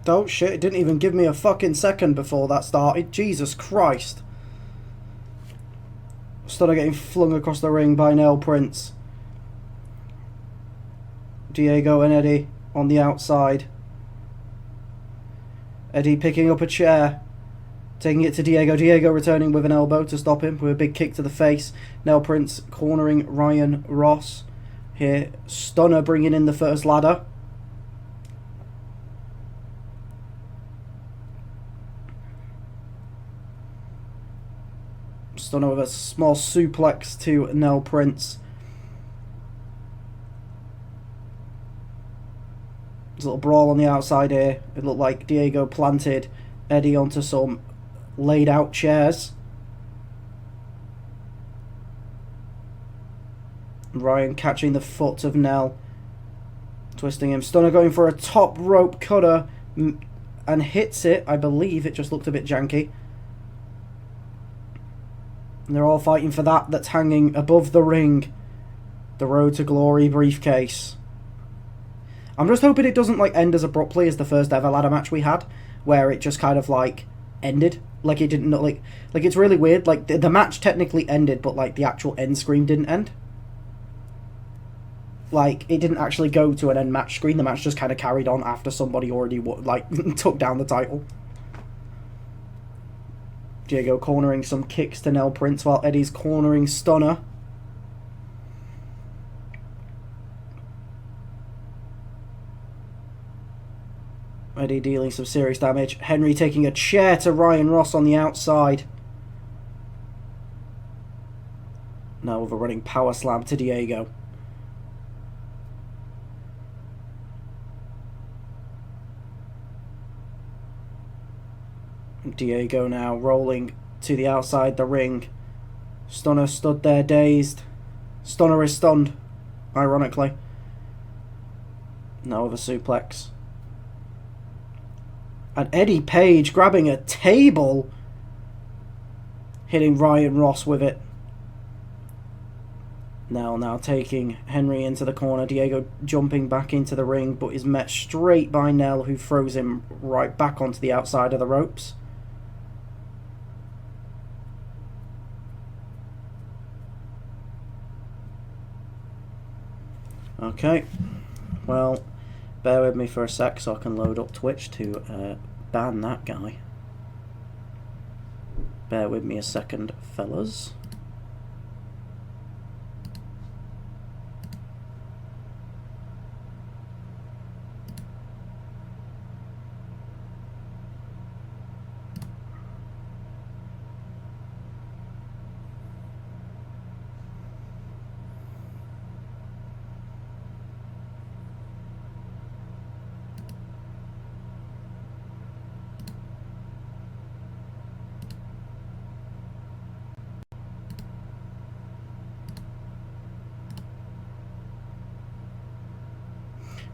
Oh shit, it didn't even give me a fucking second before that started. Jesus Christ. Stunner getting flung across the ring by Nell Prince. Diego and Eddie on the outside. Eddie picking up a chair, taking it to Diego. Diego returning with an elbow to stop him with a big kick to the face. Nell Prince cornering Ryan Ross. Here, Stunner bringing in the first ladder. Stunner with a small suplex to Nell Prince. There's a little brawl on the outside here. It looked like Diego planted Eddie onto some laid out chairs. Ryan catching the foot of Nell, twisting him. Stunner going for a top rope cutter and hits it. I believe it just looked a bit janky. And they're all fighting for that's hanging above the ring. The Road to Glory briefcase. I'm just hoping it doesn't like end as abruptly as the first ever ladder match we had, where it just kind of like ended. Like it didn't like it's really weird. Like the match technically ended, but like the actual end screen didn't end. Like it didn't actually go to an end match screen. The match just kind of carried on after somebody already like took down the title. Diego cornering some kicks to Nell Prince while Eddie's cornering Stunner. Eddie dealing some serious damage. Henry taking a chair to Ryan Ross on the outside. Now with a running power slam to Diego. Diego now rolling to the outside the ring. Stunner stood there dazed. Stunner is stunned, ironically. Now with a suplex. And Eddie Page grabbing a table, hitting Ryan Ross with it. Now taking Henry into the corner. Diego jumping back into the ring, but is met straight by Nell, who throws him right back onto the outside of the ropes. Okay, well, bear with me for a sec so I can load up Twitch to ban that guy. Bear with me a second, fellas.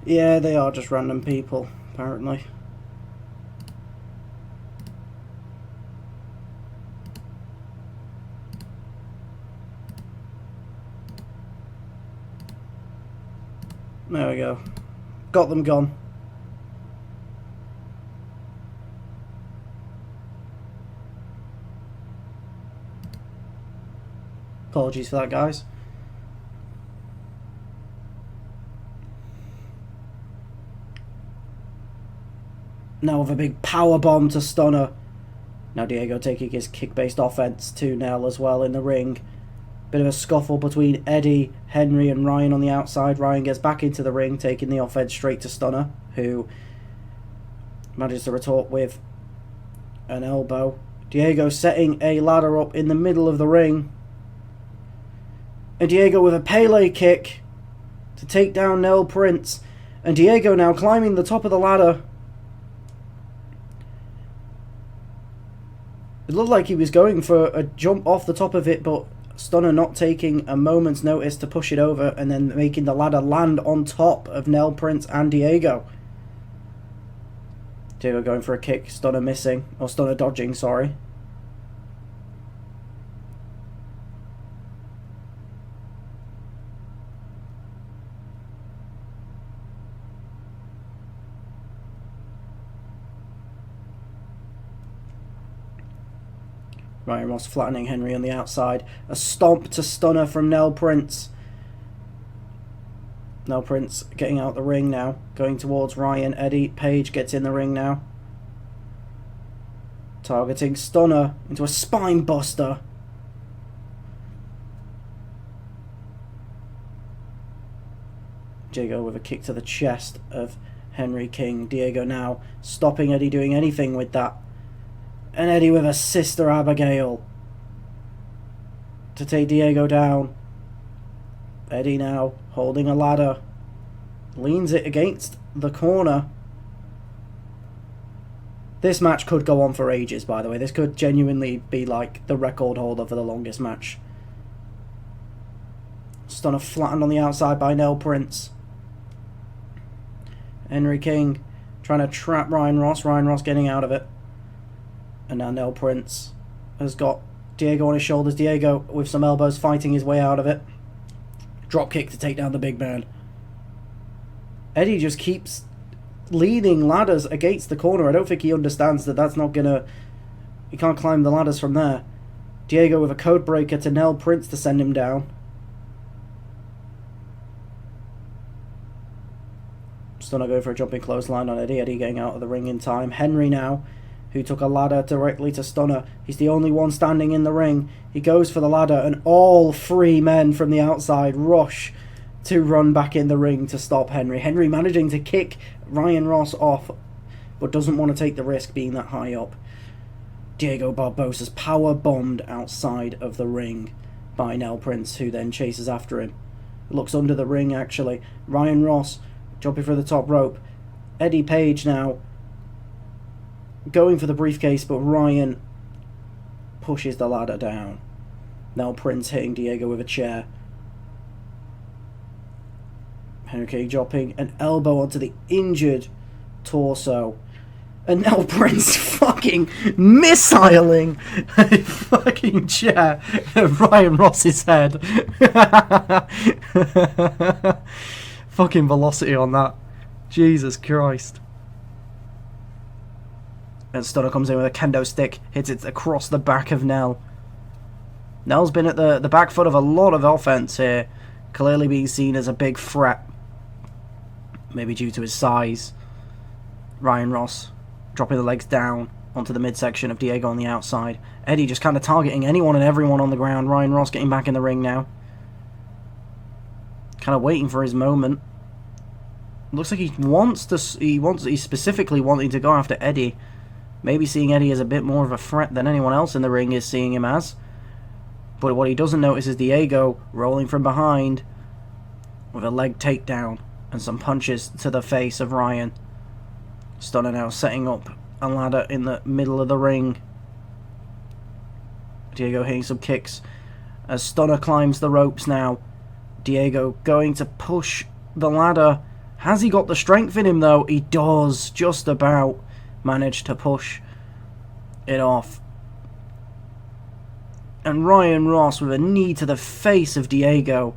Yeah, they are just random people, apparently. There we go. Got them gone. Apologies for that, guys. Now with a big power bomb to Stunner. Now Diego taking his kick-based offense to Nell as well in the ring. Bit of a scuffle between Eddie, Henry and Ryan on the outside. Ryan gets back into the ring, taking the offense straight to Stunner, who manages to retort with an elbow. Diego setting a ladder up in the middle of the ring. And Diego with a Pele kick to take down Nell Prince. And Diego now climbing the top of the ladder. It looked like he was going for a jump off the top of it, but Stunner not taking a moment's notice to push it over and then making the ladder land on top of Nell Prince and Diego. Diego going for a kick, Stunner missing, or Stunner dodging, sorry. Ryan Ross flattening Henry on the outside. A stomp to stunner from Nell Prince. Nell Prince getting out the ring now. Going towards Ryan. Eddie Page gets in the ring now. Targeting stunner into a spine buster. Diego with a kick to the chest of Henry King. Diego now stopping Eddie doing anything with that. And Eddie with a Sister Abigail to take Diego down. Eddie now holding a ladder. Leans it against the corner. This match could go on for ages, by the way. This could genuinely be like the record holder for the longest match. Stunner flattened on the outside by Nell Prince. Henry King trying to trap Ryan Ross. Ryan Ross getting out of it. And now Nell Prince has got Diego on his shoulders. Diego with some elbows fighting his way out of it. Drop kick to take down the big man. Eddie just keeps leaning ladders against the corner. I don't think he understands that that's not gonna... He can't climb the ladders from there. Diego with a code breaker to Nell Prince to send him down. Stunner go for a jumping clothesline on Eddie. Eddie getting out of the ring in time. Henry now, who took a ladder directly to Stunner. He's the only one standing in the ring. He goes for the ladder, and all three men from the outside rush to run back in the ring to stop Henry. Henry managing to kick Ryan Ross off, but doesn't want to take the risk being that high up. Diego Barbosa's power bombed outside of the ring by Nell Prince, who then chases after him. Looks under the ring, actually. Ryan Ross jumping for the top rope. Eddie Page now going for the briefcase, but Ryan pushes the ladder down. Nell Prince hitting Diego with a chair. Henry King dropping an elbow onto the injured torso. And Nell Prince fucking missiling a fucking chair at Ryan Ross's head. Fucking velocity on that. Jesus Christ. And Stunner comes in with a kendo stick, hits it across the back of Nell. Nell's been at the back foot of a lot of offense here, clearly being seen as a big threat. Maybe due to his size. Ryan Ross dropping the legs down onto the midsection of Diego on the outside. Eddie just kind of targeting anyone and everyone on the ground. Ryan Ross getting back in the ring now. Kind of waiting for his moment. Looks like he's specifically wanting to go after Eddie. Maybe seeing Eddie as a bit more of a threat than anyone else in the ring is seeing him as. But what he doesn't notice is Diego rolling from behind with a leg takedown and some punches to the face of Ryan. Stunner now setting up a ladder in the middle of the ring. Diego hitting some kicks as Stunner climbs the ropes now. Diego going to push the ladder. Has he got the strength in him though? He does. Just about managed to push it off. And Ryan Ross with a knee to the face of Diego.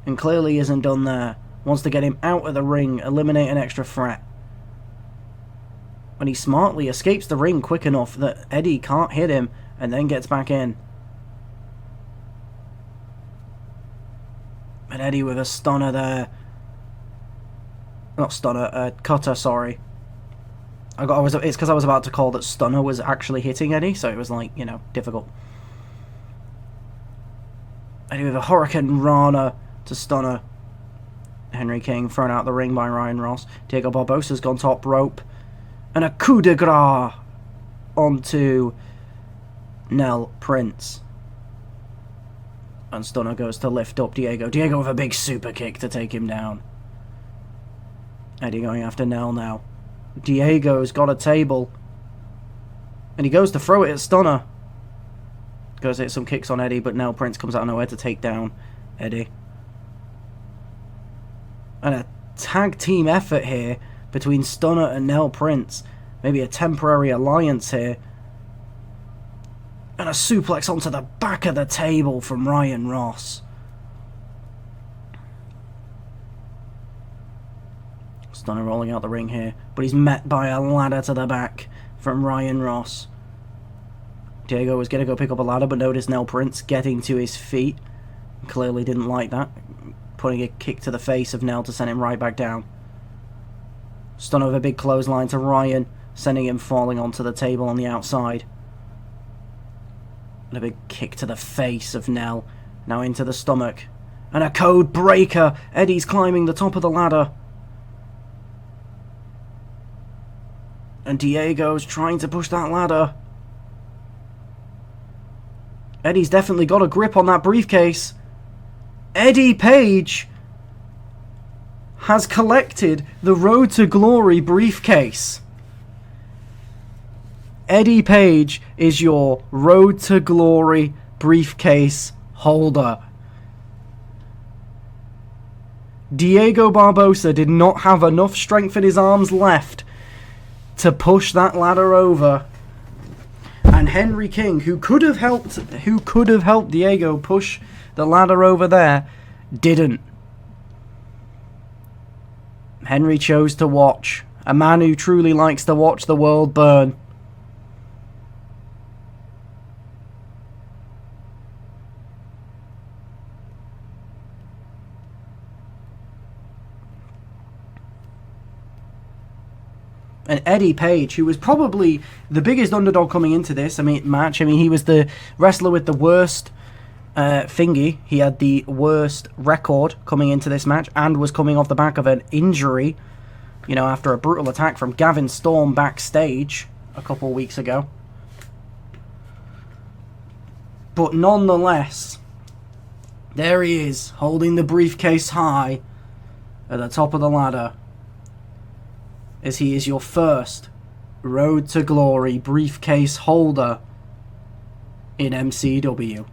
And clearly isn't done there. Wants to get him out of the ring. Eliminate an extra threat. And he smartly escapes the ring quick enough that Eddie can't hit him. And then gets back in. And Eddie with a stunner there. Not stunner, cutter, sorry. It's because I was about to call that Stunner was actually hitting Eddie, so it was like, you know, difficult. Eddie with a Hurricane Rana to Stunner. Henry King thrown out the ring by Ryan Ross. Diego Barbosa's gone top rope. And a coup de grace onto Nell Prince. And Stunner goes to lift up Diego. Diego with a big super kick to take him down. Eddie going after Nell now. Diego's got a table. And he goes to throw it at Stunner. Goes to hit some kicks on Eddie, but Nell Prince comes out of nowhere to take down Eddie. And a tag team effort here between Stunner and Nell Prince. Maybe a temporary alliance here. And a suplex onto the back of the table from Ryan Ross. Stunner rolling out the ring here, but he's met by a ladder to the back from Ryan Ross. Diego was going to go pick up a ladder, but noticed Nel Prince getting to his feet. Clearly didn't like that. Putting a kick to the face of Nel to send him right back down. Stunner with a big clothesline to Ryan, sending him falling onto the table on the outside. And a big kick to the face of Nel. Now into the stomach. And a code breaker! Eddie's climbing the top of the ladder. And Diego's trying to push that ladder. Eddie's definitely got a grip on that briefcase. Eddie Page has collected the Road to Glory briefcase. Eddie Page is your Road to Glory briefcase holder. Diego Barbosa did not have enough strength in his arms left to push that ladder over. And Henry King, who could have helped Diego push the ladder over there, didn't. Henry chose to watch. A man who truly likes to watch the world burn. And Eddie Page, who was probably the biggest underdog coming into this match. He was the wrestler with the worst thingy. He had the worst record coming into this match and was coming off the back of an injury, after a brutal attack from Gavin Storm backstage a couple of weeks ago. But nonetheless, there he is, holding the briefcase high at the top of the ladder, as he is your first Road to Glory briefcase holder in MCW.